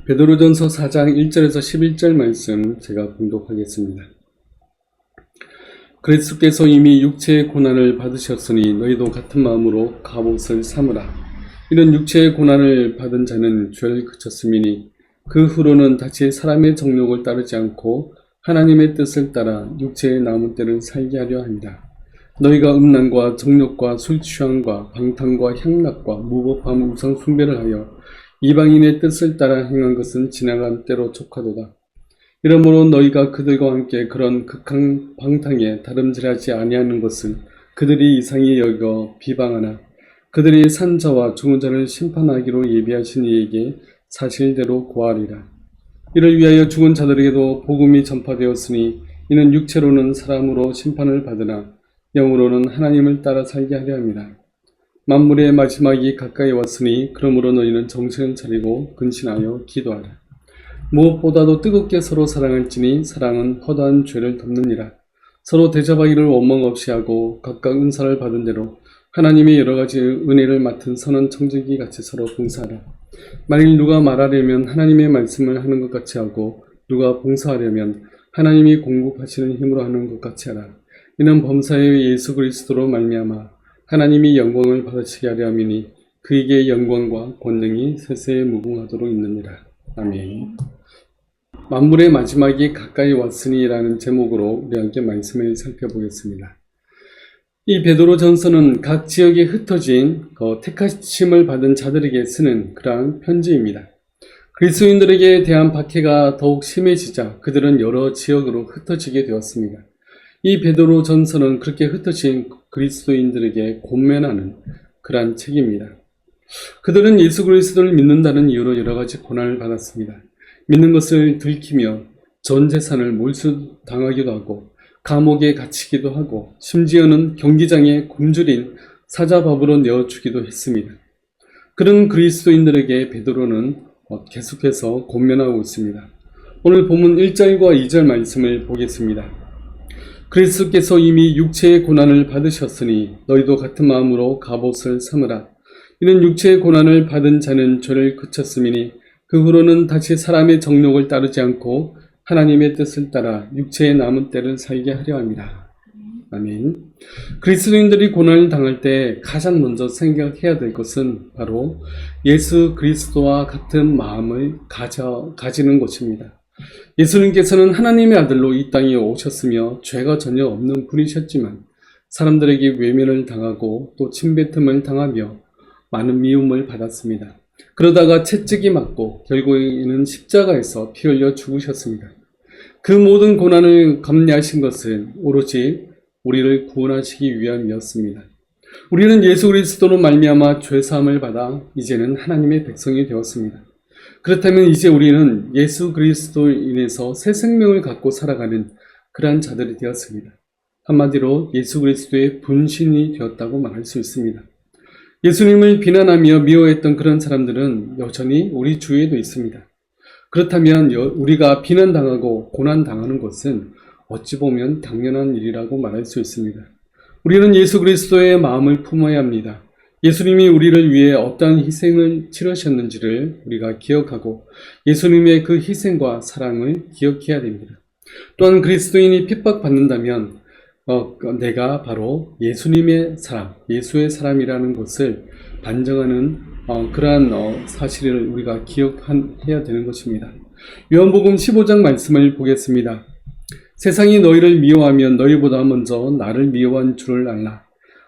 베드로전서 4장 1절에서 11절 말씀 제가 봉독하겠습니다. 그리스도께서 이미 육체의 고난을 받으셨으니 너희도 같은 마음으로 갑옷을 삼으라. 이런 육체의 고난을 받은 자는 죄를 그쳤음이니 그 후로는 다시 사람의 정욕을 따르지 않고 하나님의 뜻을 따라 육체의 남은 때를 살게 하려 합니다. 너희가 음란과 정욕과 술 취함과 방탕과 향락과 무법함 우상 숭배를 하여 이방인의 뜻을 따라 행한 것은 지나간 때로 족하도다. 이러므로 너희가 그들과 함께 그런 극한 방탕에 다름질하지 아니하는 것을 그들이 이상히 여겨 비방하나 그들이 산 자와 죽은 자를 심판하기로 예비하신 이에게 사실대로 고하리라. 이를 위하여 죽은 자들에게도 복음이 전파되었으니 이는 육체로는 사람으로 심판을 받으나 영으로는 하나님을 따라 살게 하려 합니다. 만물의 마지막이 가까이 왔으니 그러므로 너희는 정신을 차리고 근신하여 기도하라. 무엇보다도 뜨겁게 서로 사랑할지니 사랑은 허다한 죄를 덮느니라. 서로 대접하기를 원망 없이 하고 각각 은사를 받은 대로 하나님의 여러 가지 은혜를 맡은 선한 청지기 같이 서로 봉사하라. 만일 누가 말하려면 하나님의 말씀을 하는 것 같이 하고 누가 봉사하려면 하나님이 공급하시는 힘으로 하는 것 같이 하라. 이는 범사의 예수 그리스도로 말미암아 하나님이 영광을 받으시게 하려 함이니 그에게 영광과 권능이 세세에 무궁하도록 있느니라. 아멘. 만물의 마지막이 가까이 왔으니 라는 제목으로 우리 함께 말씀을 살펴보겠습니다. 이 베드로전서는 각 지역에 흩어진 택하심을 받은 자들에게 쓰는 그러한 편지입니다. 그리스도인들에게 대한 박해가 더욱 심해지자 그들은 여러 지역으로 흩어지게 되었습니다. 이 베드로전서는 그렇게 흩어진 그리스도인들에게 권면하는 그러한 책입니다. 그들은 예수 그리스도를 믿는다는 이유로 여러 가지 고난을 받았습니다. 믿는 것을 들키며 전 재산을 몰수당하기도 하고 감옥에 갇히기도 하고 심지어는 경기장에 굶주린 사자밥으로 내어주기도 했습니다. 그런 그리스도인들에게 베드로는 계속해서 권면하고 있습니다. 오늘 본문 1절과 2절 말씀을 보겠습니다. 그리스도께서 이미 육체의 고난을 받으셨으니 너희도 같은 마음으로 갑옷을 삼으라. 이는 육체의 고난을 받은 자는 죄를 그쳤음이니 그 후로는 다시 사람의 정욕을 따르지 않고 하나님의 뜻을 따라 육체의 남은 때를 살게 하려 합니다. 아멘. 그리스도인들이 고난을 당할 때 가장 먼저 생각해야 될 것은 바로 예수 그리스도와 같은 마음을 가지는 것입니다. 예수님께서는 하나님의 아들로 이 땅에 오셨으며 죄가 전혀 없는 분이셨지만 사람들에게 외면을 당하고 또 침뱉음을 당하며 많은 미움을 받았습니다. 그러다가 채찍이 맞고 결국에는 십자가에서 피 흘려 죽으셨습니다. 그 모든 고난을 감내하신 것은 오로지 우리를 구원하시기 위함이었습니다. 우리는 예수 그리스도로 말미암아 죄사함을 받아 이제는 하나님의 백성이 되었습니다. 그렇다면 이제 우리는 예수 그리스도로 인해서 새 생명을 갖고 살아가는 그러한 자들이 되었습니다. 한마디로 예수 그리스도의 분신이 되었다고 말할 수 있습니다. 예수님을 비난하며 미워했던 그런 사람들은 여전히 우리 주위에도 있습니다. 그렇다면 우리가 비난당하고 고난당하는 것은 어찌 보면 당연한 일이라고 말할 수 있습니다. 우리는 예수 그리스도의 마음을 품어야 합니다. 예수님이 우리를 위해 어떠한 희생을 치르셨는지를 우리가 기억하고 예수님의 그 희생과 사랑을 기억해야 됩니다. 또한 그리스도인이 핍박받는다면 내가 바로 예수님의 사람, 예수의 사람이라는 것을 반증하는 그러한 사실을 우리가 기억해야 되는 것입니다. 요한복음 15장 말씀을 보겠습니다. 세상이 너희를 미워하면 너희보다 먼저 나를 미워한 줄을 알라.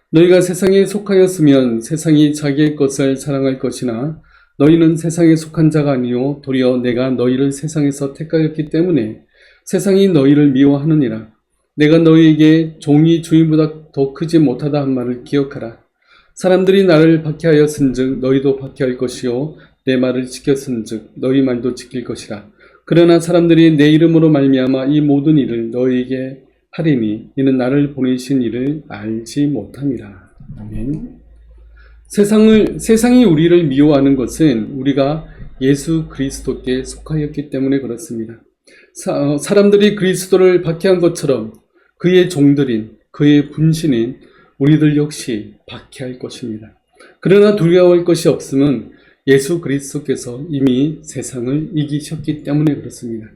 너희가 세상에 속하였으면 세상이 자기의 것을 사랑할 것이나 너희는 세상에 속한 자가 아니요 도리어 내가 너희를 세상에서 택하였기 때문에 세상이 너희를 미워하느니라. 내가 너희에게 종이 주인보다 더 크지 못하다 한 말을 기억하라. 사람들이 나를 박해하였은즉 너희도 박해할 것이요 내 말을 지켰은즉 너희 말도 지킬 것이라. 그러나 사람들이 내 이름으로 말미암아 이 모든 일을 너희에게 하리니 이는 나를 보내신 이를 알지 못함이라. 아멘. 세상이 우리를 미워하는 것은 우리가 예수 그리스도께 속하였기 때문에 그렇습니다. 사람들이 그리스도를 박해한 것처럼 그의 종들인 그의 분신인 우리들 역시 박해할 것입니다. 그러나 두려워할 것이 없음은 예수 그리스도께서 이미 세상을 이기셨기 때문에 그렇습니다.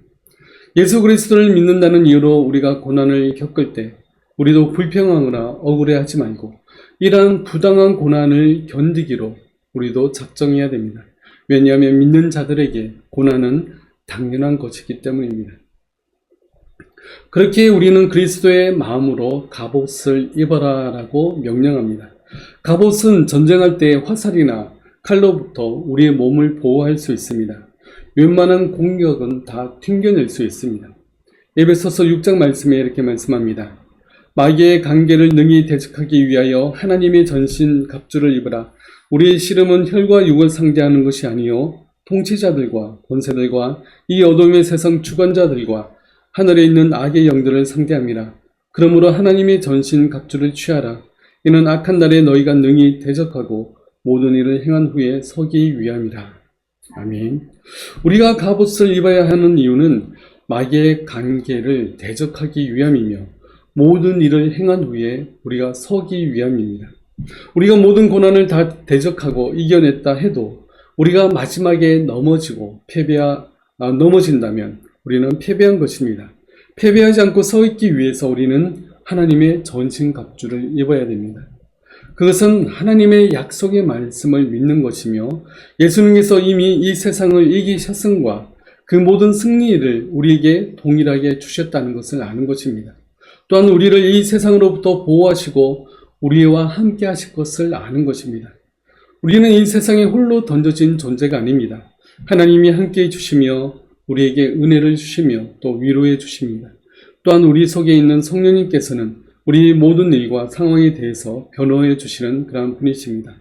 예수 그리스도를 믿는다는 이유로 우리가 고난을 겪을 때 우리도 불평하거나 억울해하지 말고 이러한 부당한 고난을 견디기로 우리도 작정해야 됩니다. 왜냐하면 믿는 자들에게 고난은 당연한 것이기 때문입니다. 그렇게 우리는 그리스도의 마음으로 갑옷을 입어라라고 명령합니다. 갑옷은 전쟁할 때 화살이나 칼로부터 우리의 몸을 보호할 수 있습니다. 웬만한 공격은 다 튕겨낼 수 있습니다. 에베소서 6장 말씀에 이렇게 말씀합니다. 마귀의 관계를 능히 대적하기 위하여 하나님의 전신 갑주를 입으라. 우리의 씨름은 혈과 육을 상대하는 것이 아니요 통치자들과 권세들과 이 어둠의 세상 주관자들과 하늘에 있는 악의 영들을 상대함이라. 그러므로 하나님의 전신 갑주를 취하라. 이는 악한 날에 너희가 능히 대적하고 모든 일을 행한 후에 서기 위함이라. 아멘. 우리가 갑옷을 입어야 하는 이유는 마귀의 관계를 대적하기 위함이며 모든 일을 행한 후에 우리가 서기 위함입니다. 우리가 모든 고난을 다 대적하고 이겨냈다 해도 우리가 마지막에 넘어진다면 우리는 패배한 것입니다. 패배하지 않고 서 있기 위해서 우리는 하나님의 전신 갑주를 입어야 됩니다. 그것은 하나님의 약속의 말씀을 믿는 것이며 예수님께서 이미 이 세상을 이기셨음과 그 모든 승리를 우리에게 동일하게 주셨다는 것을 아는 것입니다. 또한 우리를 이 세상으로부터 보호하시고 우리와 함께 하실 것을 아는 것입니다. 우리는 이 세상에 홀로 던져진 존재가 아닙니다. 하나님이 함께 해주시며 우리에게 은혜를 주시며 또 위로해 주십니다. 또한 우리 속에 있는 성령님께서는 우리 모든 일과 상황에 대해서 변호해 주시는 그러한 분이십니다.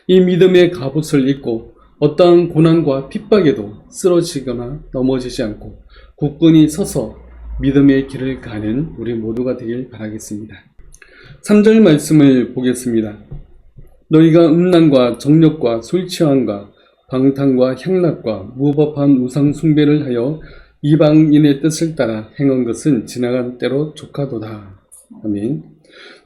이 믿음의 갑옷을 입고 어떠한 고난과 핍박에도 쓰러지거나 넘어지지 않고 굳건히 서서 믿음의 길을 가는 우리 모두가 되길 바라겠습니다. 3절 말씀을 보겠습니다. 너희가 음란과 정욕과 술 취함과 방탕과 향락과 무법한 우상 숭배를 하여 이방인의 뜻을 따라 행한 것은 지나간 때로 족하도다. 아멘.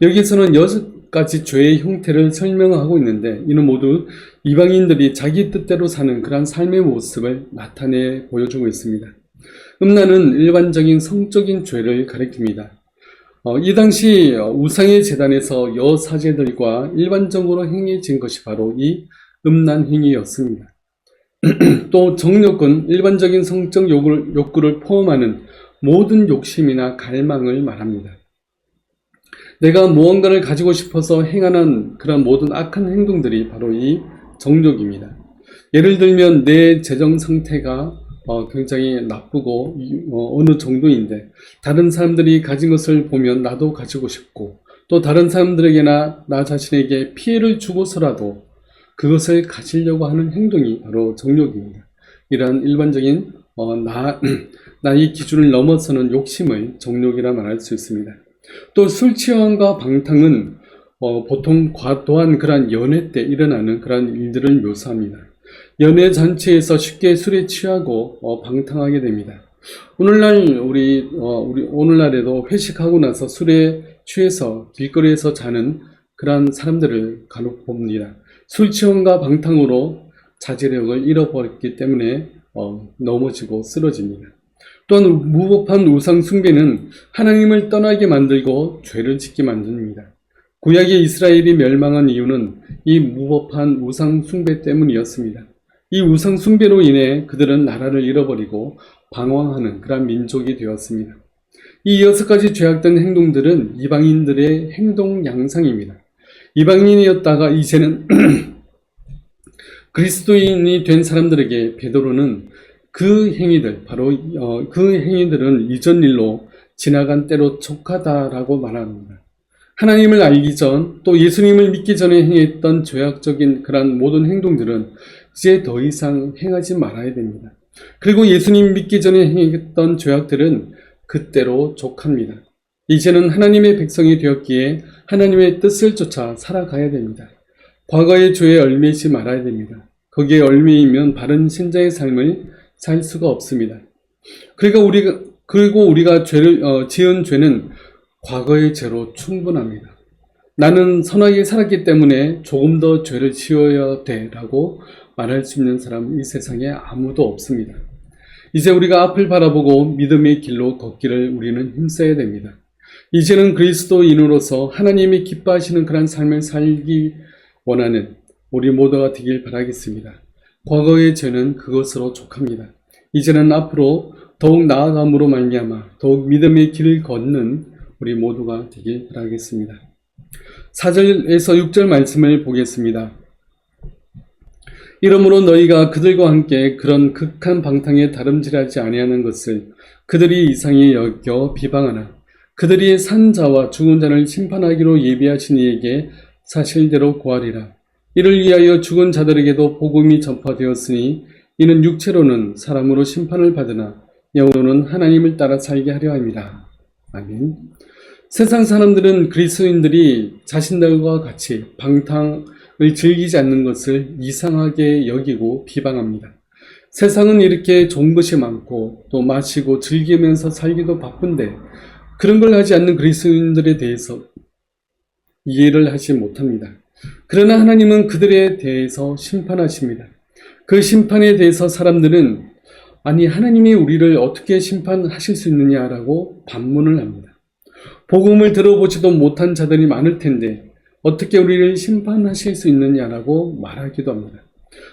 여기서는 6가지 죄의 형태를 설명하고 있는데 이는 모두 이방인들이 자기 뜻대로 사는 그러한 삶의 모습을 나타내 보여주고 있습니다. 음란은 일반적인 성적인 죄를 가리킵니다. 이 당시 우상의 제단에서 여사제들과 일반적으로 행해진 것이 바로 이 음란 행위였습니다. 또 정욕은 일반적인 성적 욕구를 포함하는 모든 욕심이나 갈망을 말합니다. 내가 무언가를 가지고 싶어서 행하는 그런 모든 악한 행동들이 바로 이 정욕입니다. 예를 들면 내 재정 상태가 굉장히 나쁘고 어느 정도인데 다른 사람들이 가진 것을 보면 나도 가지고 싶고 또 다른 사람들에게나 나 자신에게 피해를 주고서라도 그것을 가지려고 하는 행동이 바로 정욕입니다. 이러한 일반적인 나의 기준을 넘어서는 욕심을 정욕이라 말할 수 있습니다. 또 술 취함과 방탕은 보통 과도한 그러한 연애 때 일어나는 그러한 일들을 묘사합니다. 연애 잔치에서 쉽게 술에 취하고 방탕하게 됩니다. 오늘날에도 회식하고 나서 술에 취해서 길거리에서 자는 그러한 사람들을 간혹 봅니다. 술 취함과 방탕으로 자제력을 잃어버렸기 때문에 넘어지고 쓰러집니다. 또한 무법한 우상 숭배는 하나님을 떠나게 만들고 죄를 짓게 만듭니다. 구약의 이스라엘이 멸망한 이유는 이 무법한 우상 숭배 때문이었습니다. 이 우상 숭배로 인해 그들은 나라를 잃어버리고 방황하는 그런 민족이 되었습니다. 이 6가지 죄악된 행동들은 이방인들의 행동 양상입니다. 이방인이었다가 이제는 그리스도인이 된 사람들에게 베드로는 그 행위들은 이전 일로 지나간 때로 족하다라고 말합니다. 하나님을 알기 전 또 예수님을 믿기 전에 행했던 죄악적인 그런 모든 행동들은 이제 더 이상 행하지 말아야 됩니다. 그리고 예수님 믿기 전에 행했던 죄악들은 그때로 족합니다. 이제는 하나님의 백성이 되었기에 하나님의 뜻을 쫓아 살아가야 됩니다. 과거의 죄에 얽매이지 말아야 됩니다. 거기에 얽매이면 바른 신자의 삶을 살 수가 없습니다. 그리고 우리가 지은 죄는 과거의 죄로 충분합니다. 나는 선하게 살았기 때문에 조금 더 죄를 지어야 돼 라고 말할 수 있는 사람은 이 세상에 아무도 없습니다. 이제 우리가 앞을 바라보고 믿음의 길로 걷기를 우리는 힘써야 됩니다. 이제는 그리스도인으로서 하나님이 기뻐하시는 그런 삶을 살기 원하는 우리 모두가 되길 바라겠습니다. 과거의 죄는 그것으로 족합니다. 이제는 앞으로 더욱 나아감으로 말미암아 더욱 믿음의 길을 걷는 우리 모두가 되길 바라겠습니다. 4절에서 6절 말씀을 보겠습니다. 이러므로 너희가 그들과 함께 그런 극한 방탕에 다름질하지 아니하는 것을 그들이 이상히 여겨 비방하나 그들이 산 자와 죽은 자를 심판하기로 예비하신 이에게 사실대로 고하리라. 이를 위하여 죽은 자들에게도 복음이 전파되었으니 이는 육체로는 사람으로 심판을 받으나 영으로는 하나님을 따라 살게 하려 함이라. 아멘. 세상 사람들은 그리스도인들이 자신들과 같이 방탕을 즐기지 않는 것을 이상하게 여기고 비방합니다. 세상은 이렇게 좋은 것이 많고 또 마시고 즐기면서 살기도 바쁜데 그런 걸 하지 않는 그리스도인들에 대해서 이해를 하지 못합니다. 그러나 하나님은 그들에 대해서 심판하십니다. 그 심판에 대해서 사람들은 아니 하나님이 우리를 어떻게 심판하실 수 있느냐라고 반문을 합니다. 복음을 들어보지도 못한 자들이 많을 텐데 어떻게 우리를 심판하실 수 있느냐라고 말하기도 합니다.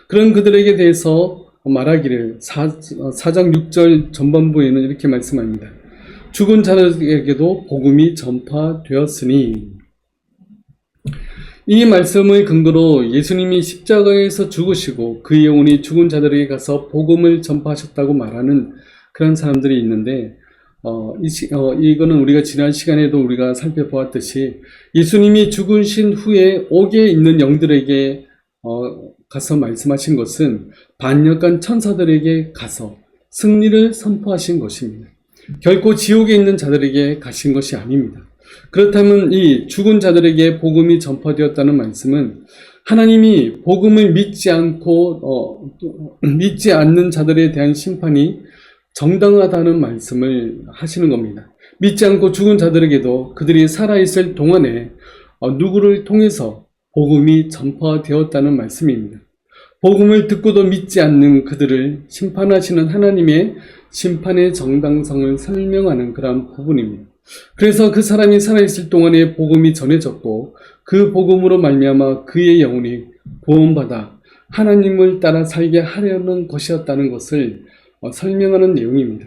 그런 그들에게 대해서 말하기를 4장 6절 전반부에는 이렇게 말씀합니다. 죽은 자들에게도 복음이 전파되었으니 이 말씀을 근거로 예수님이 십자가에서 죽으시고 그의 영혼이 죽은 자들에게 가서 복음을 전파하셨다고 말하는 그런 사람들이 있는데 이거는 우리가 지난 시간에도 우리가 살펴보았듯이 예수님이 죽으신 후에 옥에 있는 영들에게 가서 말씀하신 것은 반역한 천사들에게 가서 승리를 선포하신 것입니다. 결코 지옥에 있는 자들에게 가신 것이 아닙니다. 그렇다면 이 죽은 자들에게 복음이 전파되었다는 말씀은 하나님이 복음을 믿지 않는 자들에 대한 심판이 정당하다는 말씀을 하시는 겁니다. 믿지 않고 죽은 자들에게도 그들이 살아있을 동안에 누구를 통해서 복음이 전파되었다는 말씀입니다. 복음을 듣고도 믿지 않는 그들을 심판하시는 하나님의 심판의 정당성을 설명하는 그런 부분입니다. 그래서 그 사람이 살아있을 동안에 복음이 전해졌고 그 복음으로 말미암아 그의 영혼이 구원받아 하나님을 따라 살게 하려는 것이었다는 것을 설명하는 내용입니다.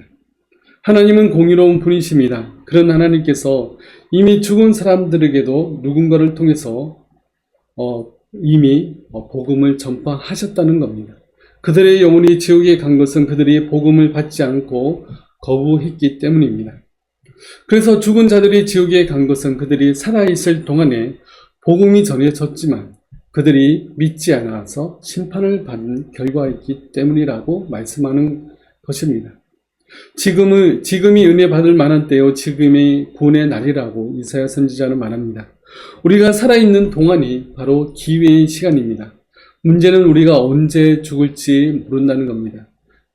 하나님은 공의로운 분이십니다. 그런 하나님께서 이미 죽은 사람들에게도 누군가를 통해서 이미 복음을 전파하셨다는 겁니다. 그들의 영혼이 지옥에 간 것은 그들이 복음을 받지 않고 거부했기 때문입니다. 그래서 죽은 자들이 지옥에 간 것은 그들이 살아있을 동안에 복음이 전해졌지만 그들이 믿지 않아서 심판을 받은 결과이기 때문이라고 말씀하는 것입니다. 지금이 은혜 받을 만한 때요 지금이 구원의 날이라고 이사야 선지자는 말합니다. 우리가 살아있는 동안이 바로 기회의 시간입니다. 문제는 우리가 언제 죽을지 모른다는 겁니다.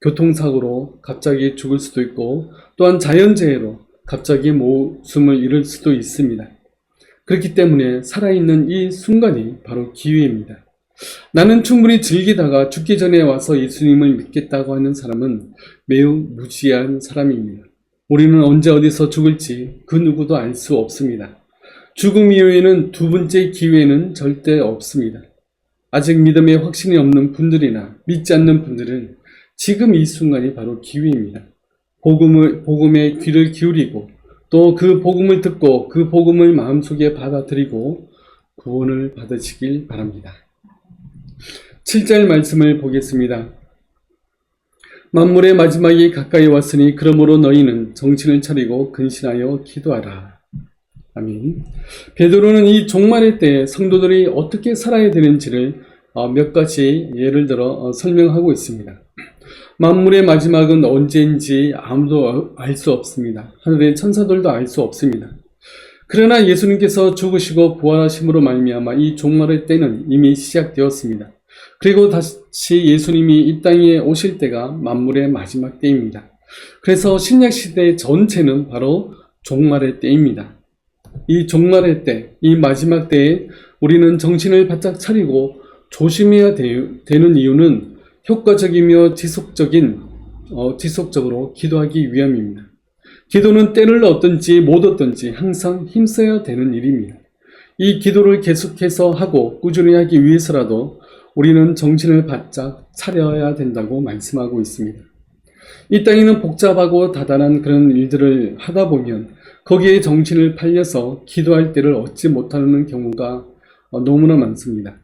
교통사고로 갑자기 죽을 수도 있고 또한 자연재해로 갑자기 목숨을 잃을 수도 있습니다. 그렇기 때문에 살아있는 이 순간이 바로 기회입니다. 나는 충분히 즐기다가 죽기 전에 와서 예수님을 믿겠다고 하는 사람은 매우 무지한 사람입니다. 우리는 언제 어디서 죽을지 그 누구도 알 수 없습니다. 죽음 이후에는 두 번째 기회는 절대 없습니다. 아직 믿음에 확신이 없는 분들이나 믿지 않는 분들은 지금 이 순간이 바로 기회입니다. 복음에 귀를 기울이고 또 그 복음을 듣고 그 복음을 마음속에 받아들이고 구원을 받으시길 바랍니다. 7절 말씀을 보겠습니다. 만물의 마지막이 가까이 왔으니 그러므로 너희는 정신을 차리고 근신하여 기도하라. 아멘. 베드로는 이 종말의 때에 성도들이 어떻게 살아야 되는지를 몇 가지 예를 들어 설명하고 있습니다. 만물의 마지막은 언제인지 아무도 알 수 없습니다. 하늘의 천사들도 알 수 없습니다. 그러나 예수님께서 죽으시고 부활하심으로 말미암아 이 종말의 때는 이미 시작되었습니다. 그리고 다시 예수님이 이 땅에 오실 때가 만물의 마지막 때입니다. 그래서 신약시대 전체는 바로 종말의 때입니다. 이 종말의 때, 이 마지막 때에 우리는 정신을 바짝 차리고 조심해야 되는 이유는 효과적이며 지속적으로 기도하기 위함입니다. 기도는 때를 얻든지 못 얻든지 항상 힘써야 되는 일입니다. 이 기도를 계속해서 하고 꾸준히 하기 위해서라도 우리는 정신을 바짝 차려야 된다고 말씀하고 있습니다. 이 땅에는 복잡하고 다단한 그런 일들을 하다 보면 거기에 정신을 팔려서 기도할 때를 얻지 못하는 경우가 너무나 많습니다.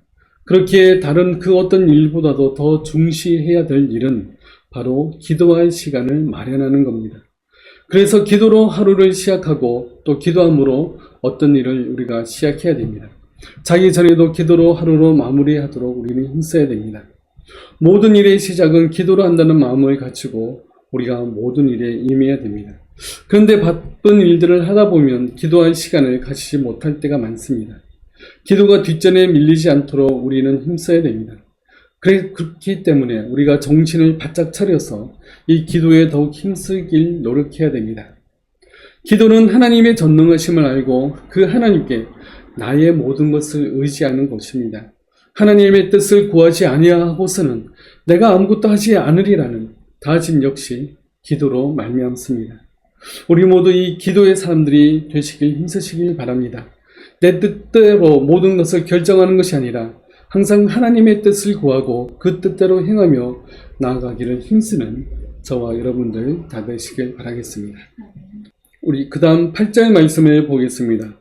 그렇기에 다른 그 어떤 일보다도 더 중시해야 될 일은 바로 기도할 시간을 마련하는 겁니다. 그래서 기도로 하루를 시작하고 또 기도함으로 어떤 일을 우리가 시작해야 됩니다. 자기 전에도 기도로 하루로 마무리하도록 우리는 힘써야 됩니다. 모든 일의 시작은 기도로 한다는 마음을 가지고 우리가 모든 일에 임해야 됩니다. 그런데 바쁜 일들을 하다 보면 기도할 시간을 가지지 못할 때가 많습니다. 기도가 뒷전에 밀리지 않도록 우리는 힘써야 됩니다. 그렇기 때문에 우리가 정신을 바짝 차려서 이 기도에 더욱 힘쓰길 노력해야 됩니다. 기도는 하나님의 전능하심을 알고 그 하나님께 나의 모든 것을 의지하는 것입니다. 하나님의 뜻을 구하지 아니하고서는 내가 아무것도 하지 않으리라는 다짐 역시 기도로 말미암습니다. 우리 모두 이 기도의 사람들이 되시길 힘쓰시길 바랍니다. 내 뜻대로 모든 것을 결정하는 것이 아니라 항상 하나님의 뜻을 구하고 그 뜻대로 행하며 나아가기를 힘쓰는 저와 여러분들 다 되시길 바라겠습니다. 우리 그 다음 8절 말씀을 보겠습니다.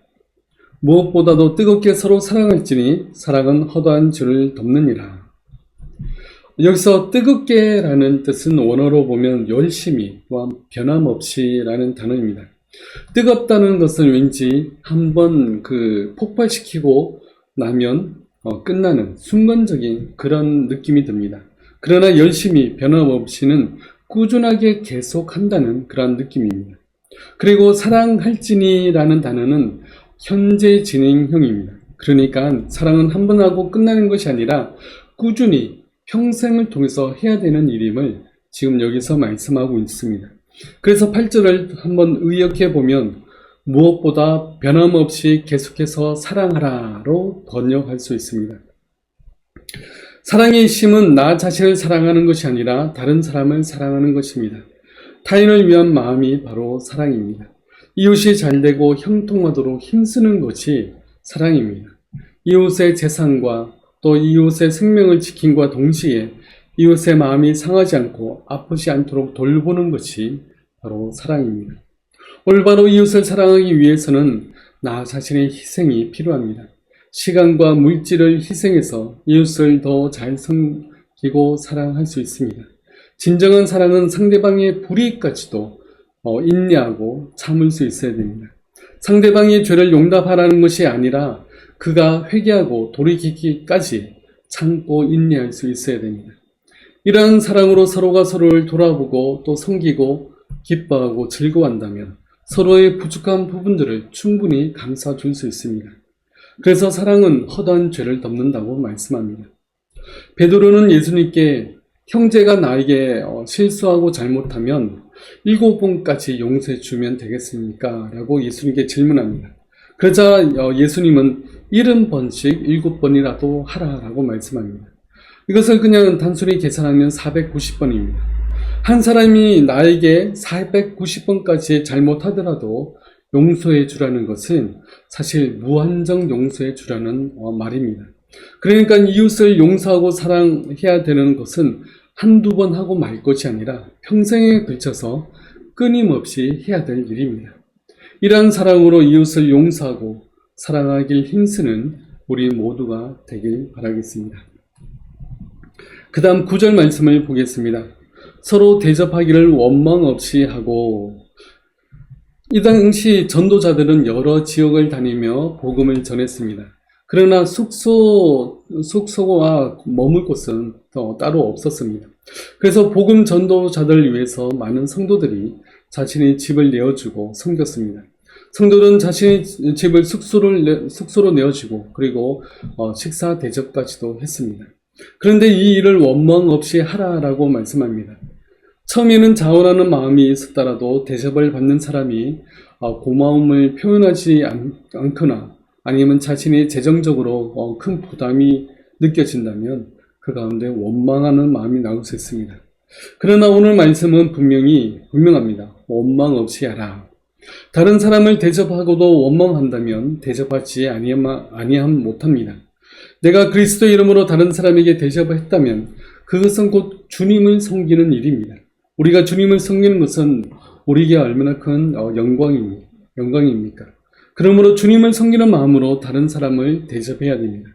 무엇보다도 뜨겁게 서로 사랑할지니 사랑은 허다한 줄을 덮느니라. 여기서 뜨겁게 라는 뜻은 원어로 보면 열심히 또한 변함없이 라는 단어입니다. 뜨겁다는 것은 왠지 한번 폭발시키고 나면 끝나는 순간적인 그런 느낌이 듭니다. 그러나 열심히 변함없이는 꾸준하게 계속한다는 그런 느낌입니다. 그리고 사랑할지니라는 단어는 현재 진행형입니다. 그러니까 사랑은 한 번 하고 끝나는 것이 아니라 꾸준히 평생을 통해서 해야 되는 일임을 지금 여기서 말씀하고 있습니다. 그래서 8절을 한번 의역해 보면 무엇보다 변함없이 계속해서 사랑하라로 번역할 수 있습니다. 사랑의 힘은 나 자신을 사랑하는 것이 아니라 다른 사람을 사랑하는 것입니다. 타인을 위한 마음이 바로 사랑입니다. 이웃이 잘되고 형통하도록 힘쓰는 것이 사랑입니다. 이웃의 재산과 또 이웃의 생명을 지킴과 동시에 이웃의 마음이 상하지 않고 아프지 않도록 돌보는 것이 바로 사랑입니다. 올바로 이웃을 사랑하기 위해서는 나 자신의 희생이 필요합니다. 시간과 물질을 희생해서 이웃을 더 잘 섬기고 사랑할 수 있습니다. 진정한 사랑은 상대방의 불이익까지도 인내하고 참을 수 있어야 됩니다. 상대방의 죄를 용납하라는 것이 아니라 그가 회개하고 돌이키기까지 참고 인내할 수 있어야 됩니다. 이러한 사랑으로 서로가 서로를 돌아보고 또 섬기고 기뻐하고 즐거워한다면 서로의 부족한 부분들을 충분히 감싸줄 수 있습니다. 그래서 사랑은 허다한 죄를 덮는다고 말씀합니다. 베드로는 예수님께 형제가 나에게 실수하고 잘못하면 7번까지 용서해 주면 되겠습니까? 라고 예수님께 질문합니다. 그러자 예수님은 70번씩 7번이라도 하라라고 말씀합니다. 이것을 그냥 단순히 계산하면 490번입니다. 한 사람이 나에게 490번까지 잘못하더라도 용서해 주라는 것은 사실 무한정 용서해 주라는 말입니다. 그러니까 이웃을 용서하고 사랑해야 되는 것은 한두 번 하고 말 것이 아니라 평생에 걸쳐서 끊임없이 해야 될 일입니다. 이러한 사랑으로 이웃을 용서하고 사랑하길 힘쓰는 우리 모두가 되길 바라겠습니다. 그 다음 9절 말씀을 보겠습니다. 서로 대접하기를 원망 없이 하고. 이 당시 전도자들은 여러 지역을 다니며 복음을 전했습니다. 그러나 숙소와 머물 곳은 따로 없었습니다. 그래서 복음 전도자들을 위해서 많은 성도들이 자신의 집을 내어주고 섬겼습니다. 성도는 자신의 집을 숙소로 내어주고 그리고 식사 대접까지도 했습니다. 그런데 이 일을 원망 없이 하라라고 말씀합니다. 처음에는 자원하는 마음이 있었더라도 대접을 받는 사람이 고마움을 표현하지 않거나 아니면 자신이 재정적으로 큰 부담이 느껴진다면 그 가운데 원망하는 마음이 나올 수 있습니다. 그러나 오늘 말씀은 분명합니다. 원망 없이 하라. 다른 사람을 대접하고도 원망한다면 대접하지 아니함 못합니다. 내가 그리스도의 이름으로 다른 사람에게 대접을 했다면 그것은 곧 주님을 섬기는 일입니다. 우리가 주님을 섬기는 것은 우리에게 얼마나 큰 영광입니까? 그러므로 주님을 섬기는 마음으로 다른 사람을 대접해야 됩니다.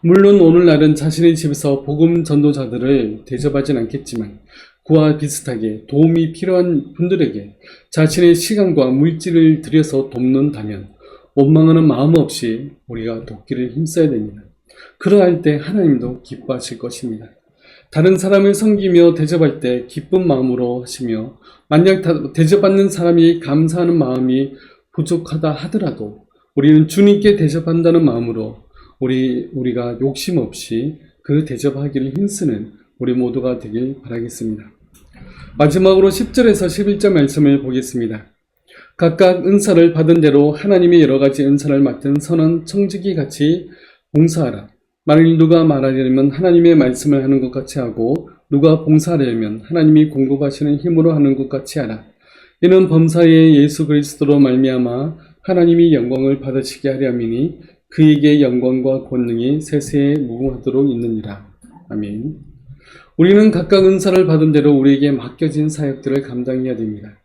물론 오늘날은 자신의 집에서 복음 전도자들을 대접하진 않겠지만 그와 비슷하게 도움이 필요한 분들에게 자신의 시간과 물질을 들여서 돕는다면 원망하는 마음 없이 우리가 돕기를 힘써야 됩니다. 그러할 때 하나님도 기뻐하실 것입니다. 다른 사람을 섬기며 대접할 때 기쁜 마음으로 하시며 만약 대접받는 사람이 감사하는 마음이 부족하다 하더라도 우리는 주님께 대접한다는 마음으로 우리가 욕심 없이 그 대접하기를 힘쓰는 우리 모두가 되길 바라겠습니다. 마지막으로 10절에서 11절 말씀을 보겠습니다. 각각 은사를 받은 대로 하나님의 여러 가지 은사를 맡은 선한 청지기 같이 봉사하라. 만일 누가 말하려면 하나님의 말씀을 하는 것 같이 하고 누가 봉사하려면 하나님이 공급하시는 힘으로 하는 것 같이 하라. 이는 범사에 예수 그리스도로 말미암아 하나님이 영광을 받으시게 하려 함이니 그에게 영광과 권능이 세세에 무궁하도록 있느니라. 아멘. 우리는 각각 은사를 받은 대로 우리에게 맡겨진 사역들을 감당해야 됩니다.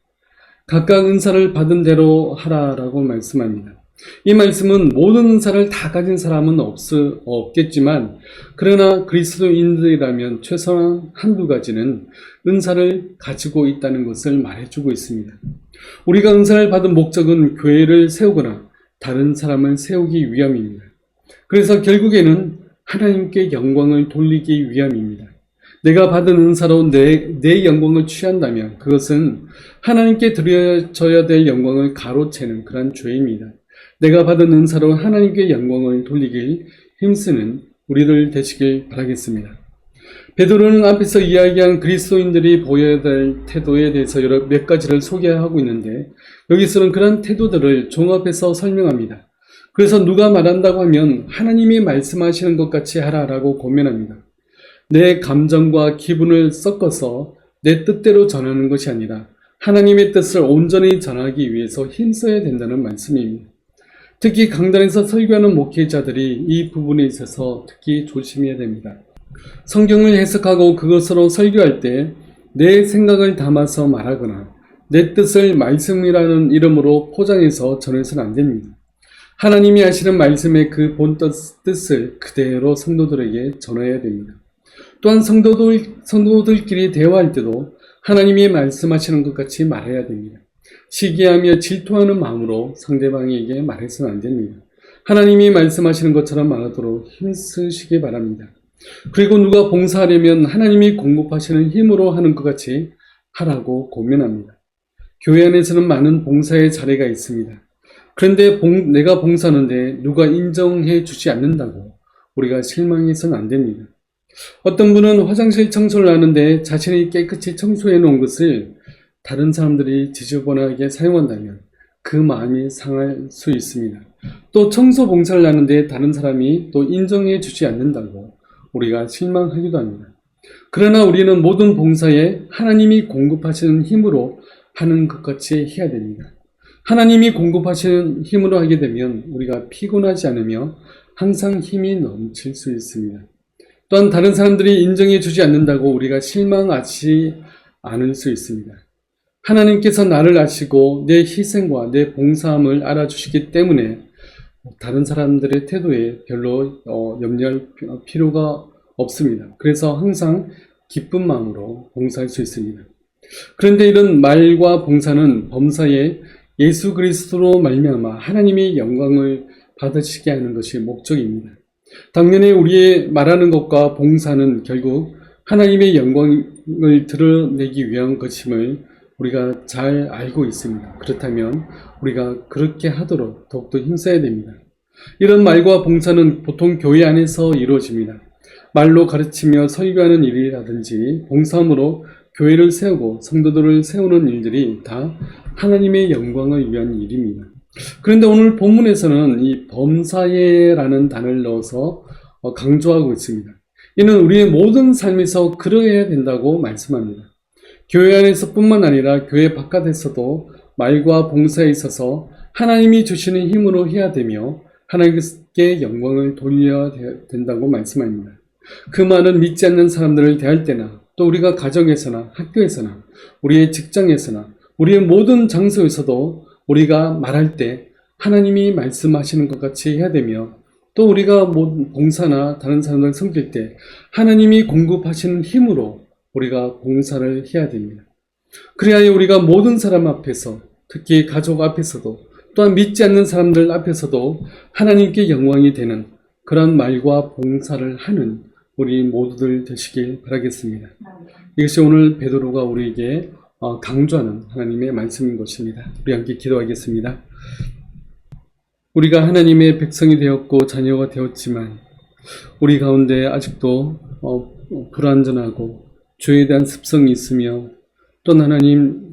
각각 은사를 받은 대로 하라라고 말씀합니다. 이 말씀은 모든 은사를 다 가진 사람은 없겠지만 그러나 그리스도인들이라면 최소한 한두 가지는 은사를 가지고 있다는 것을 말해주고 있습니다. 우리가 은사를 받은 목적은 교회를 세우거나 다른 사람을 세우기 위함입니다. 그래서 결국에는 하나님께 영광을 돌리기 위함입니다. 내가 받은 은사로 내 영광을 취한다면 그것은 하나님께 드려져야 될 영광을 가로채는 그런 죄입니다. 내가 받은 은사로 하나님께 영광을 돌리길 힘쓰는 우리들 되시길 바라겠습니다. 베드로는 앞에서 이야기한 그리스도인들이 보여야 될 태도에 대해서 몇 가지를 소개하고 있는데 여기서는 그런 태도들을 종합해서 설명합니다. 그래서 누가 말한다고 하면 하나님이 말씀하시는 것 같이 하라라고 권면합니다. 내 감정과 기분을 섞어서 내 뜻대로 전하는 것이 아니라 하나님의 뜻을 온전히 전하기 위해서 힘써야 된다는 말씀입니다. 특히 강단에서 설교하는 목회자들이 이 부분에 있어서 특히 조심해야 됩니다. 성경을 해석하고 그것으로 설교할 때 내 생각을 담아서 말하거나 내 뜻을 말씀이라는 이름으로 포장해서 전해서는 안 됩니다. 하나님이 하시는 말씀의 그 본 뜻을 그대로 성도들에게 전해야 됩니다. 또한 성도들끼리 대화할 때도 하나님이 말씀하시는 것 같이 말해야 됩니다. 시기하며 질투하는 마음으로 상대방에게 말해서는 안 됩니다. 하나님이 말씀하시는 것처럼 말하도록 힘쓰시기 바랍니다. 그리고 누가 봉사하려면 하나님이 공급하시는 힘으로 하는 것 같이 하라고 권면합니다. 교회 안에서는 많은 봉사의 자리가 있습니다. 그런데 내가 봉사하는데 누가 인정해 주지 않는다고 우리가 실망해서는 안 됩니다. 어떤 분은 화장실 청소를 하는데 자신이 깨끗이 청소해 놓은 것을 다른 사람들이 지저분하게 사용한다면 그 마음이 상할 수 있습니다. 또 청소 봉사를 하는데 다른 사람이 또 인정해 주지 않는다고 우리가 실망하기도 합니다. 그러나 우리는 모든 봉사에 하나님이 공급하시는 힘으로 하는 것 같이 해야 됩니다. 하나님이 공급하시는 힘으로 하게 되면 우리가 피곤하지 않으며 항상 힘이 넘칠 수 있습니다. 또한 다른 사람들이 인정해 주지 않는다고 우리가 실망하지 않을 수 있습니다. 하나님께서 나를 아시고 내 희생과 내 봉사함을 알아주시기 때문에 다른 사람들의 태도에 별로 염려할 필요가 없습니다. 그래서 항상 기쁜 마음으로 봉사할 수 있습니다. 그런데 이런 말과 봉사는 범사에 예수 그리스도로 말미암아 하나님의 영광을 받으시게 하는 것이 목적입니다. 당연히 우리의 말하는 것과 봉사는 결국 하나님의 영광을 드러내기 위한 것임을 우리가 잘 알고 있습니다. 그렇다면 우리가 그렇게 하도록 더욱더 힘써야 됩니다. 이런 말과 봉사는 보통 교회 안에서 이루어집니다. 말로 가르치며 설교하는 일이라든지 봉사함으로 교회를 세우고 성도들을 세우는 일들이 다 하나님의 영광을 위한 일입니다. 그런데 오늘 본문에서는 이 범사에라는 단어를 넣어서 강조하고 있습니다. 이는 우리의 모든 삶에서 그러해야 된다고 말씀합니다. 교회 안에서뿐만 아니라 교회 바깥에서도 말과 봉사에 있어서 하나님이 주시는 힘으로 해야 되며 하나님께 영광을 돌려야 된다고 말씀합니다. 그 말은 믿지 않는 사람들을 대할 때나 또 우리가 가정에서나 학교에서나 우리의 직장에서나 우리의 모든 장소에서도 우리가 말할 때 하나님이 말씀하시는 것 같이 해야 되며 또 우리가 봉사나 다른 사람들 섬길 때 하나님이 공급하시는 힘으로 우리가 봉사를 해야 됩니다. 그래야 우리가 모든 사람 앞에서 특히 가족 앞에서도 또한 믿지 않는 사람들 앞에서도 하나님께 영광이 되는 그런 말과 봉사를 하는 우리 모두들 되시길 바라겠습니다. 이것이 오늘 베드로가 우리에게 강조하는 하나님의 말씀인 것입니다. 우리 함께 기도하겠습니다. 우리가 하나님의 백성이 되었고 자녀가 되었지만 우리 가운데 아직도 불완전하고 죄에 대한 습성이 있으며 또 하나님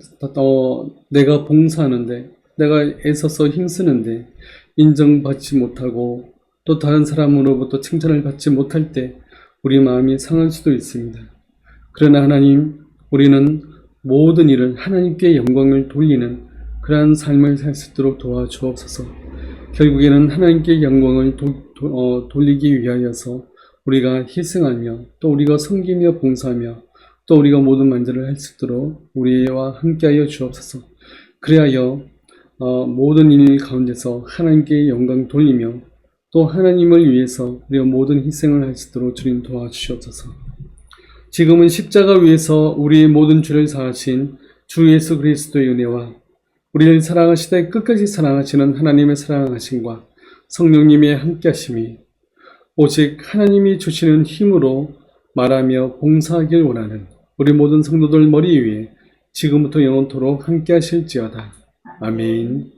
내가 봉사하는데 내가 애써서 힘쓰는데 인정받지 못하고 또 다른 사람으로부터 칭찬을 받지 못할 때 우리 마음이 상할 수도 있습니다. 그러나 하나님, 우리는 모든 일을 하나님께 영광을 돌리는 그러한 삶을 살 수 있도록 도와주옵소서. 결국에는 하나님께 영광을 돌리기 위하여서 우리가 희생하며 또 우리가 섬기며 봉사하며 또 우리가 모든 만전을 할 수 있도록 우리와 함께하여 주옵소서. 그리하여 모든 일 가운데서 하나님께 영광 돌리며 또 하나님을 위해서 우리가 모든 희생을 할 수 있도록 주님 도와주시옵소서. 지금은 십자가 위에서 우리의 모든 죄를 사하신 주 예수 그리스도의 은혜와 우리를 사랑하시되 끝까지 사랑하시는 하나님의 사랑하심과 성령님의 함께하심이 오직 하나님이 주시는 힘으로 말하며 봉사하길 원하는 우리 모든 성도들 머리 위에 지금부터 영원토록 함께하실지어다. 아멘.